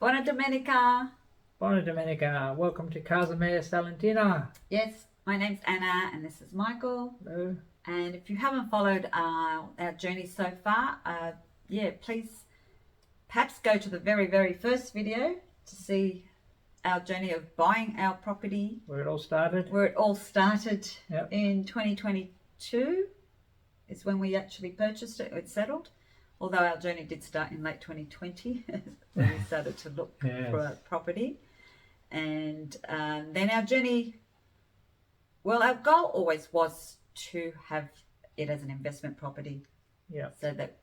Buona domenica. Buona Domenica. Welcome to Casa, Salentina. Yes, my name's Anna and this is Michael. Hello. And if you haven't followed our journey so far, please perhaps go to the very first video to see our journey of buying our property. Where it all started. Yep. In 2022 is when we actually purchased it. It settled. Although our journey did start in late 2020 when we started to look for a property. And then our journey, well, our goal always was to have it as an investment property, so that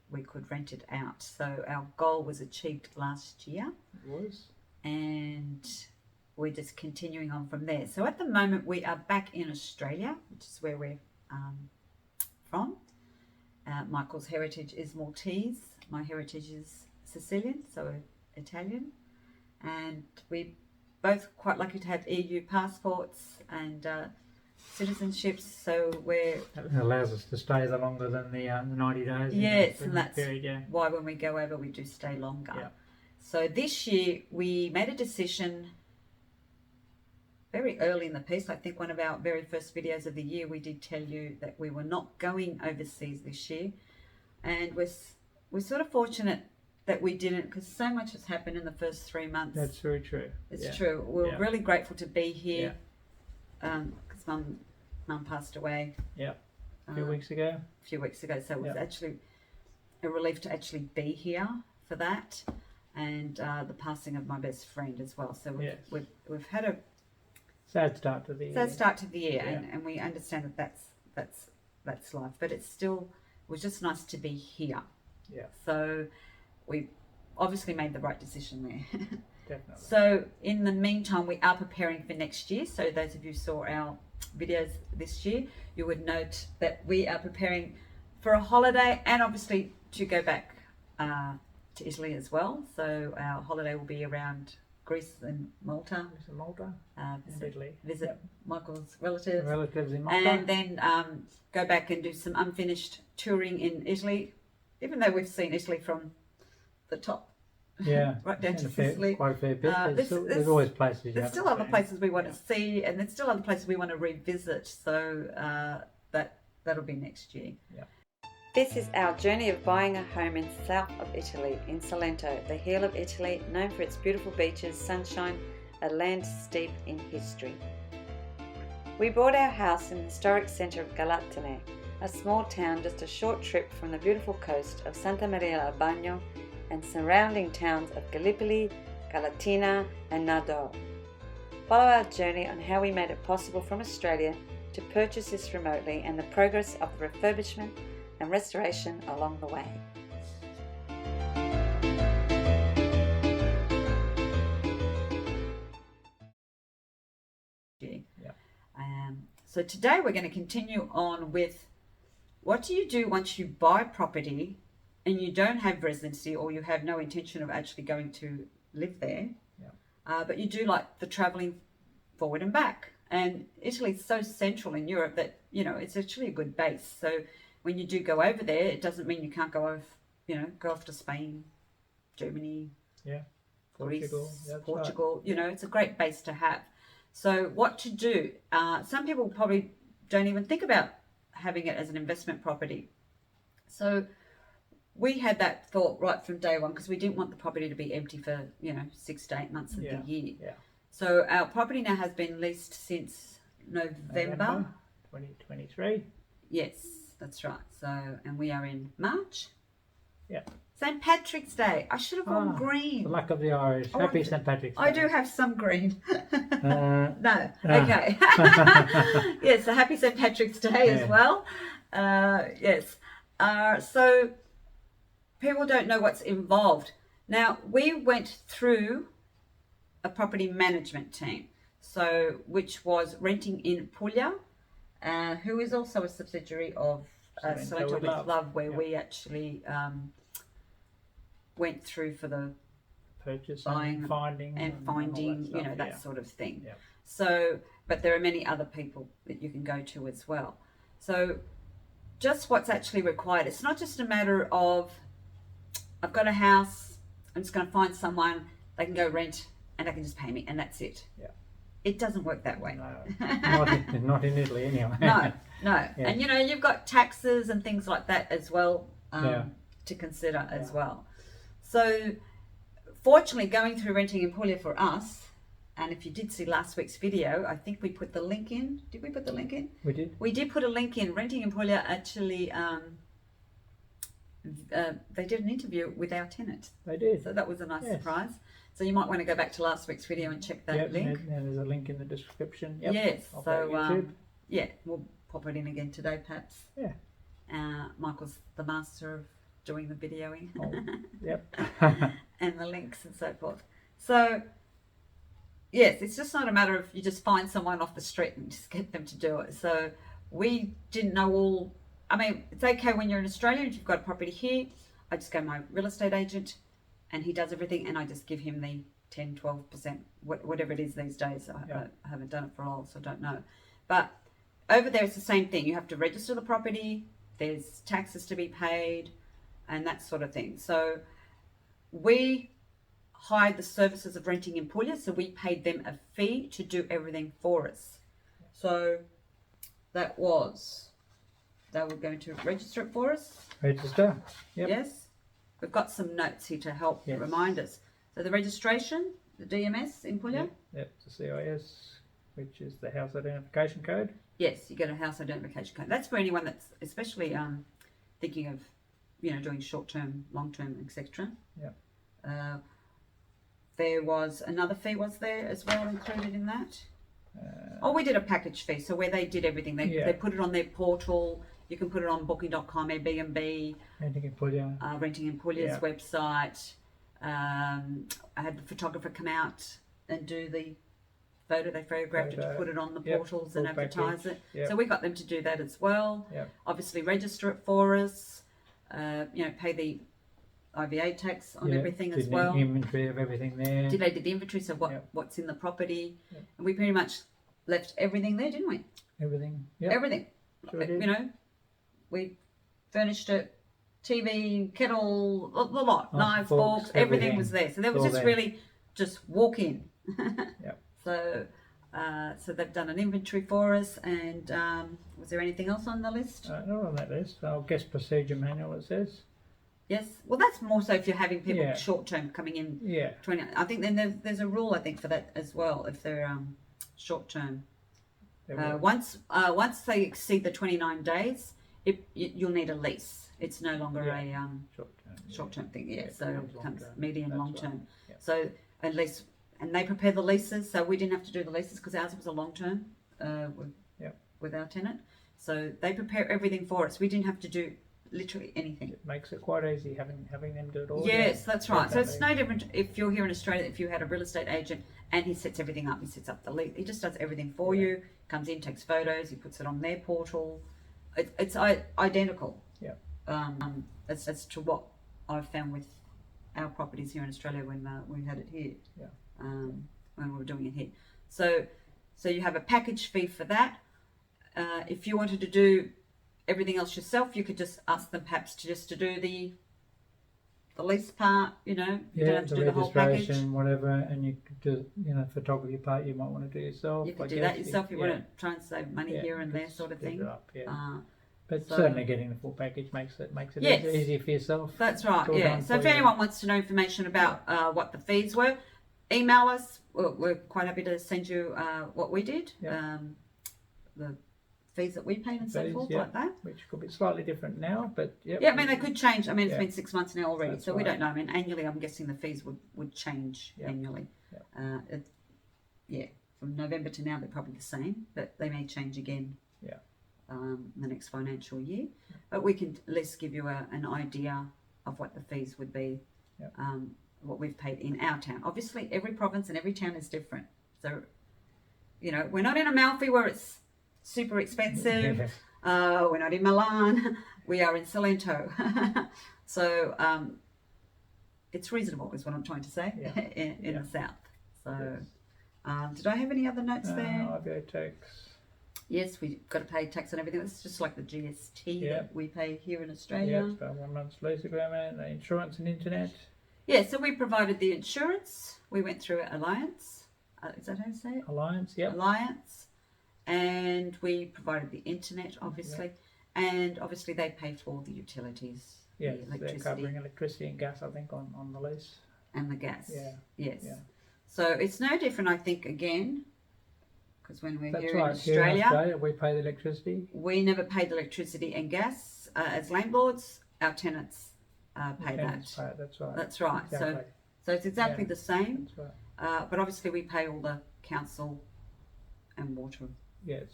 we could rent it out. So our goal was achieved last year. It was. And we're just continuing on from there. So at the moment we are back in Australia, which is where we're from. Michael's heritage is Maltese. My heritage is Sicilian, so Italian. And we both quite lucky to have EU passports and citizenships, so that allows us to stay longer than the 90 days. Yes, and that's why when we go over we do stay longer. Yeah. So this year we made a decision very early in the piece. I think one of our very first videos of the year we did tell you that we were not going overseas this year, and we're sort of fortunate that we didn't, because so much has happened in the first 3 months. That's very true. It's true. We're really grateful to be here, because Mum passed away. A few weeks ago. So it was actually a relief to actually be here for that, and the passing of my best friend as well. So we've had a sad start to the year. And we understand that that's life, but it was just nice to be here. So we obviously made the right decision there. Definitely. So in the meantime we are preparing for next year. So those of you who saw our videos this year, you would note that we are preparing for a holiday, and obviously to go back to Italy as well. So our holiday will be around Greece and Malta. Visit Michael's relatives in Malta, and then go back and do some unfinished touring in Italy, even though we've seen Italy from the top right down to Sicily. Quite a fair bit. There's always places. There's still other places we want to see, and there's still other places we want to revisit. So that'll be next year. This is our journey of buying a home in south of Italy, in Salento, the heel of Italy, known for its beautiful beaches, sunshine, a land steeped in history. We bought our house in the historic centre of Galatone, a small town just a short trip from the beautiful coast of Santa Maria al Bagno and surrounding towns of Gallipoli, Galatina and Nardò. Follow our journey on how we made it possible from Australia to purchase this remotely and the progress of the refurbishment and restoration along the way. So today we're going to continue on with what do you do once you buy property and you don't have residency, or you have no intention of actually going to live there, but you do like the travelling forward and back. And Italy's so central in Europe that it's actually a good base. So when you do go over there, it doesn't mean you can't go off to Spain, Germany, Greece, Portugal. Right. It's a great base to have. So what to do? Some people probably don't even think about having it as an investment property. So we had that thought right from day one, because we didn't want the property to be empty for 6 to 8 months of the year. So our property now has been leased since November 2023. Yes, that's right. So, and we are in March. Yeah. St. Patrick's Day. I should have gone green. The luck of the Irish. Happy St. Patrick's Day. I do have some green. No. Okay. Yes, so happy St. Patrick's Day as well. Yes. So people don't know what's involved. Now, we went through a property management team, which was renting in Puglia, who is also a subsidiary of Salento with Love, where we actually went through for the purchase, buying, finding, that sort of thing. So, but there are many other people that you can go to as well. So just what's actually required. It's not just a matter of I've got a house, I'm just going to find someone, they can go rent and they can just pay me and that's it. Yeah. It doesn't work that way. No, not in Italy anyway. No. Yeah. And you've got taxes and things like that as well Yeah. to consider as well. So fortunately, going through renting in Puglia for us, and if you did see last week's video, I think we put the link in. Did we put the link in? We did. We did put a link in. Renting in Puglia actually, they did an interview with our tenant. They did. So that was a nice Yes. surprise. So you might want to go back to last week's video and check that link. And there's a link in the description. Yep. Yes. Of So our YouTube. yeah, we'll pop it in again today, perhaps. Yeah. Michael's the master of doing the videoing. Oh, yep. And the links and so forth. So yes, it's just not a matter of you just find someone off the street and just get them to do it. So we didn't know all. I mean, it's okay when you're in Australia and you've got a property here. I just go to my real estate agent and he does everything and I just give him the 10, 12%, whatever it is these days. I haven't done it for a while, so I don't know. But over there it's the same thing. You have to register the property, there's taxes to be paid and that sort of thing. So we hired the services of renting in Puglia, so we paid them a fee to do everything for us. So they were going to register it for us. Register. Yep. Yes. We've got some notes here to help remind us. So the registration, the DMS in Puglia. Yep. The CIS, which is the house identification code. Yes, you get a house identification code. That's for anyone that's especially thinking of, doing short-term, long-term, etc. Yep. There was another fee, was there as well included in that? We did a package fee, so where they did everything. They put it on their portal. You can put it on booking.com, Airbnb, Renting in Puglia. Renting in Puglia's website. I had the photographer come out and do the photo. They photographed it to put it on the portals and advertise it. Yep. So we got them to do that as well. Yep. Obviously register it for us. Pay the IVA tax on everything as well. Did inventory of everything there. They did the inventory, so what's in the property. Yep. And we pretty much left everything there, didn't we? Everything. Yep. Everything. Sure did. We furnished it, TV, kettle, the lot, knives, forks, forks, everything was there. So there was just really just walk in. Yep. So they've done an inventory for us. And was there anything else on the list? Not on that list. Guest procedure manual, it says. Yes. Well, that's more so if you're having people short term coming in. Yeah. I think then there's a rule I think for that as well if they're short term. Once they exceed the 29 days, you'll need a lease. It's no longer a short term thing. Yeah. So it becomes medium long term. Right. Yeah. So at least, and they prepare the leases. So we didn't have to do the leases because ours was a long term with our tenant. So they prepare everything for us. We didn't have to do literally anything. It makes it quite easy having them do it all. Yes, that's right. So it's no different if you're here in Australia. If you had a real estate agent and he sets everything up, he sets up the lease. He just does everything for you. Comes in, takes photos, he puts it on their portal. It's identical. Yeah. As to what I've found with our properties here in Australia when we had it here. Yeah. When we were doing it here. So you have a package fee for that. If you wanted to do everything else yourself, you could just ask them perhaps to do the lease part, you don't have to do the whole package. Whatever, and you could do, photography part you might want to do yourself. You could do that yourself. You want to try and save money here and there, sort of thing. But certainly getting the full package makes it easier for yourself. That's right. Yeah. So if anyone wants to know information about what the fees were, email us. We're quite happy to send you what we did. The fees that we paid and so forth, like that. Which could be slightly different now, but I mean, they could change. I mean, it's been 6 months now already, so we don't know. I mean, annually, I'm guessing the fees would change annually. From November to now, they're probably the same, but they may change again. The next financial year, but we can at least give you an idea of what the fees would be. What we've paid in our town. Obviously, every province and every town is different. So, we're not in Amalfi where it's super expensive. We're not in Milan. We are in Salento. So it's reasonable is what I'm trying to say in the south. So did I have any other notes there? IVA tax. Yes, we've got to pay tax on everything. It's just like the GST that we pay here in Australia. Yeah, about 1 month's lease agreement, insurance and internet. Yeah, so we provided the insurance. We went through Alliance. Is that how you say it? Alliance, yep. Alliance. And we provided the internet, obviously. And obviously they pay for the utilities. Yes, the they're electricity. covering electricity and gas, I think, on the lease. And the gas. Yeah. Yes. Yeah. So it's no different, I think, again, because when we're That's here right. in Australia, here in Australia, we pay the electricity. we never paid electricity and gas as landlords. Our tenants pay Tenants that. pay it, that's right. That's right. Exactly. So it's exactly the same. That's right. But obviously we pay all the council and water Yes.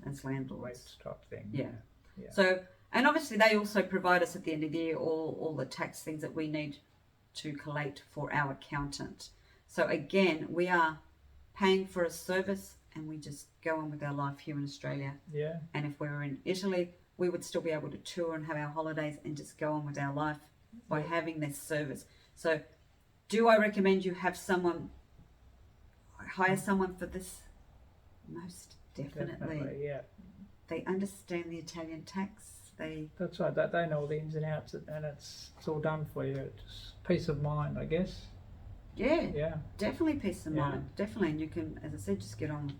as landlords. Rates type thing. Yeah. Yeah. So, and obviously they also provide us at the end of the year all the tax things that we need to collate for our accountant. So again, we are paying for a service and we just go on with our life here in Australia. Yeah. And if we were in Italy, we would still be able to tour and have our holidays and just go on with our life by having this service. So do I recommend you have someone, hire someone for this? Most definitely. Yeah. They understand the Italian tax. That's right. They know all the ins and outs, and it's all done for you. It's peace of mind, I guess. Yeah. Definitely peace of Yeah. mind. Definitely, and you can, as I said, just get on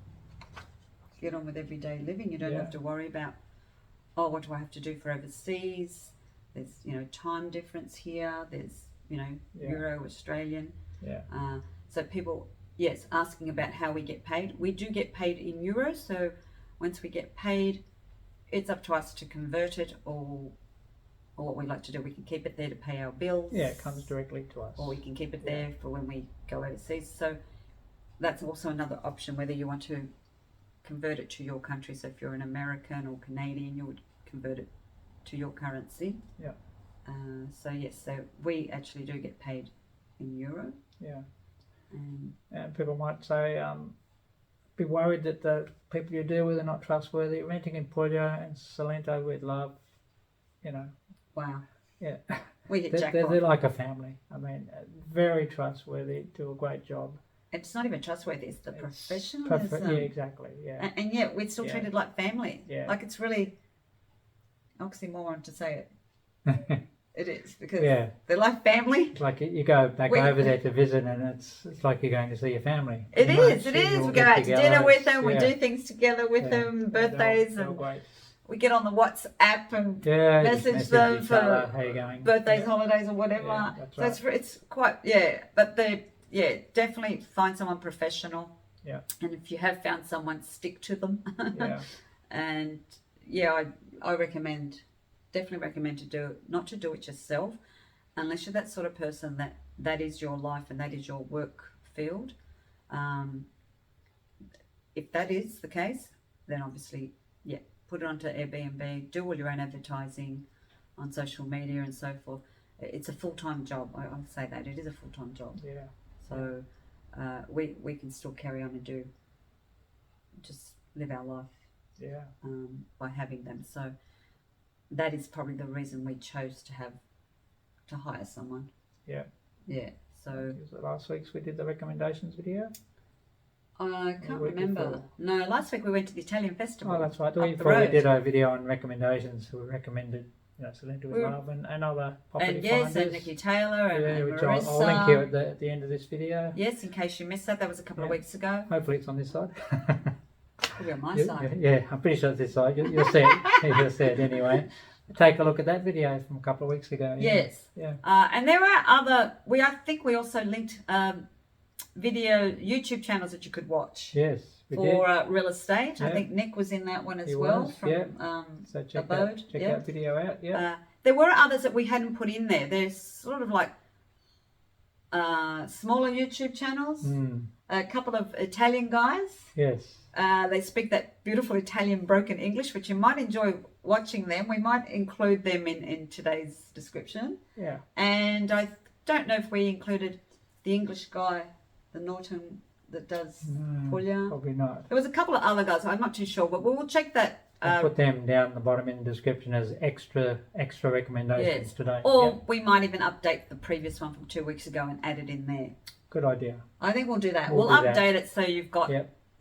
with everyday living. You don't have to worry about, oh, what do I have to do for overseas? There's time difference here. There's Euro, Australian. Yeah. So people, yes, asking about how we get paid. We do get paid in euros. So once we get paid, it's up to us to convert it, or what we like to do. We can keep it there to pay our bills. Yeah, it comes directly to us. Or we can keep it there for when we go overseas. So that's also another option, whether you want to convert it to your country. So if you're an American or Canadian, you would convert it to your currency. Yeah. So yes, so we actually do get paid in euro. Yeah. And people might say, be worried that the people you deal with are not trustworthy. Renting in Puglia and Salento with love, Wow. Yeah. We hit jackpot. They're like a family. I mean, very trustworthy, do a great job. It's not even trustworthy, it's the professionalism. Yeah, exactly, yeah. And yet we're still treated like family. Yeah. Like it's really oxymoron to say it. It is, because they're like family. Like you go back over there to visit and it's like you're going to see your family. It is. We go out to dinner with them, we do things together with them, birthdays, and great. We get on the WhatsApp and message them for how you going? birthdays, holidays, or whatever. Yeah, that's so it's quite, but definitely find someone professional. Yeah. And if you have found someone, stick to them. Yeah. And I definitely recommend not to do it yourself, unless you're that sort of person that is your life and that is your work field. If that is the case, then obviously, put it onto Airbnb, do all your own advertising on social media and so forth. It's a full-time job. I'll say that. It is a full-time job. Yeah. So we can still carry on and just live our life by having them. So that is probably the reason we chose to hire someone. Yeah. Yeah. So was it last week's we did the recommendations video? I can't remember. Before? No, last week we went to the Italian festival. Oh, that's right. The week before we did a video on recommendations. We recommended, Salento with love and other property finders. And Nikki Taylor and which Marissa. I'll link you at the end of this video. Yes, in case you missed that. That was a couple of weeks ago. Hopefully it's on this side. Probably on my side. Yeah, I'm pretty sure it's this side. You'll see it. You'll see it anyway. Take a look at that video from a couple of weeks ago. Yes. Yeah. And there are other. I think we also linked video YouTube channels that you could watch. Yes. For real estate. I think Nick was in that one as well. So check Abode. that video out. Yeah. There were others that we hadn't put in there. There's sort of like smaller YouTube channels. A couple of Italian guys. Yes. They speak that beautiful Italian broken English, which you might enjoy watching them. We might include them in today's description. Yeah. And I don't know if we included the English guy, the Norton that does Puglia. Probably not. There was a couple of other guys. I'm not too sure, but we'll check that. I'll put them down the bottom in the description as extra recommendations today. Or we might even update the previous one from 2 weeks ago and add it in there. Good idea. I think we'll do that. We'll update it so you've got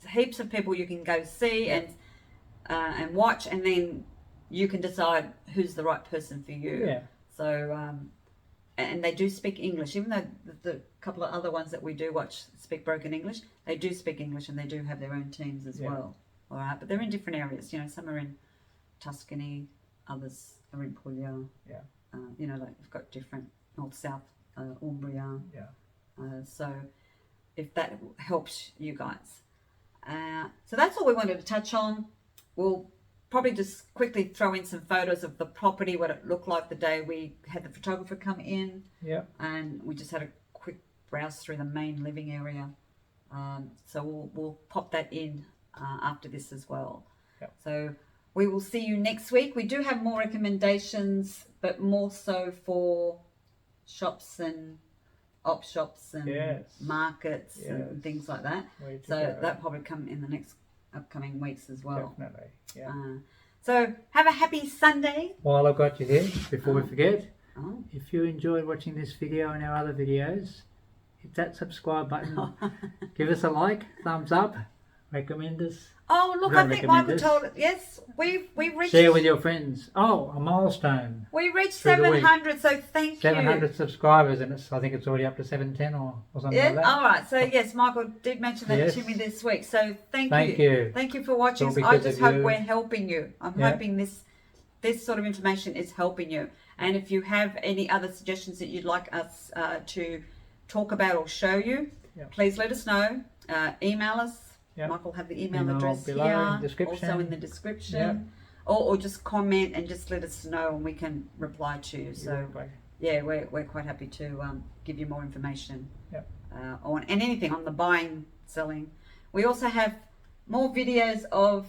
heaps of people you can go see and watch, and then you can decide who's the right person for you. Yeah. So and they do speak English, even though the couple of other ones that we do watch speak broken English, they do speak English and they do have their own teams as well. All right, but they're in different areas. You know, some are in Tuscany, others are in Puglia. Yeah. You know, like they've got different north, south, Umbria. Yeah. So if that helps you guys. So that's all we wanted to touch on. We'll probably just quickly throw in some photos of the property, what it looked like the day we had the photographer come in. Yeah. And we just had a quick browse through the main living area. So we'll pop that in after this as well. Yep. So we will see you next week. We do have more recommendations, but more so for shops and op shops and markets and things like that. So that probably come in the next upcoming weeks as well. Definitely. Yeah. So have a happy Sunday. While I've got you there, before we forget, if you enjoyed watching this video and our other videos, hit that subscribe button, give us a like, thumbs up, recommend us. Oh, look, I think Michael told us. Yes, we reached... Share with your friends. Oh, a milestone. We reached 700, so thank you. 700 subscribers, and I think it's already up to 710 or something like that. All right, so yes, Michael did mention that to me this week, so thank you. Thank you for watching. I just hope we're helping you. I'm hoping this sort of information is helping you. And if you have any other suggestions that you'd like us to talk about or show you, please let us know. Email us. Michael will have the email address here, also in the description, or just comment and just let us know and we can reply to you. So yeah, we're quite happy to give you more information on and anything on the buying, selling. We also have more videos of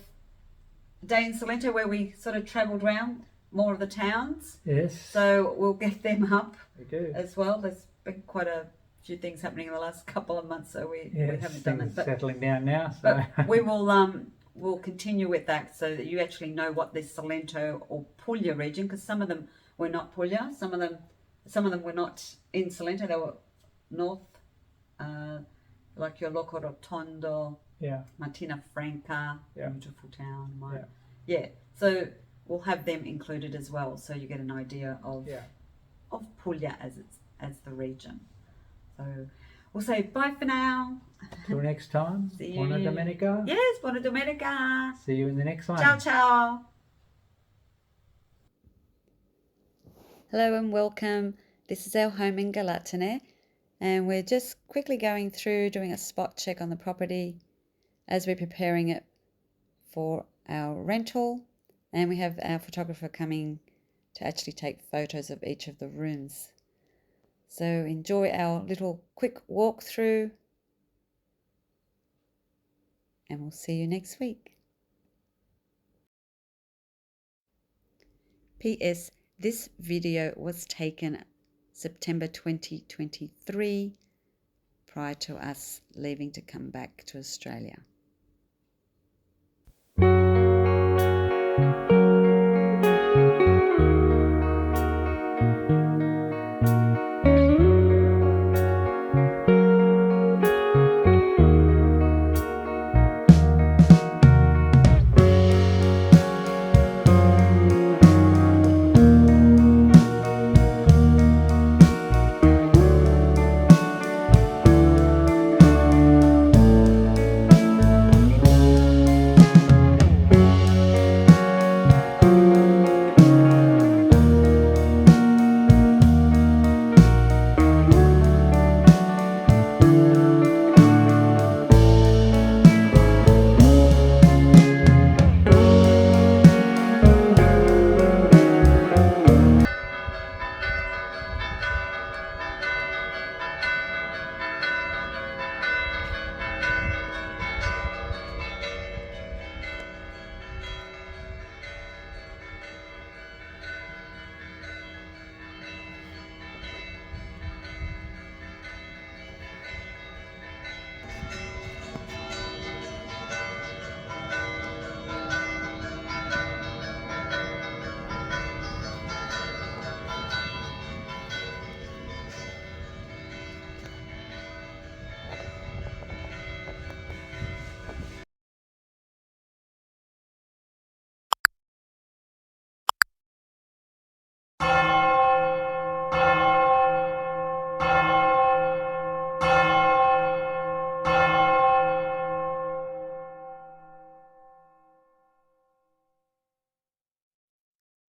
Day in Salento where we sort of travelled around more of the towns. Yes. So we'll get them up as well. There's been quite a few things happening in the last couple of months, so we haven't done it. But settling down now. So. But we will we'll continue with that so that you actually know what the Salento or Puglia region, because some of them were not Puglia, some of them were not in Salento. They were north, like your Loco Rotondo, Martina Franca, beautiful town. So we'll have them included as well, so you get an idea of Puglia as the region. So we'll say bye for now. Till next time. See you. Buona Domenica. Yes, Buona Domenica. See you in the next one. Ciao, ciao. Hello and welcome. This is our home in Galatone, and we're just quickly going through doing a spot check on the property as we're preparing it for our rental, and we have our photographer coming to actually take photos of each of the rooms. So enjoy our little quick walkthrough, and we'll see you next week. P.S. This video was taken September 2023, prior to us leaving to come back to Australia.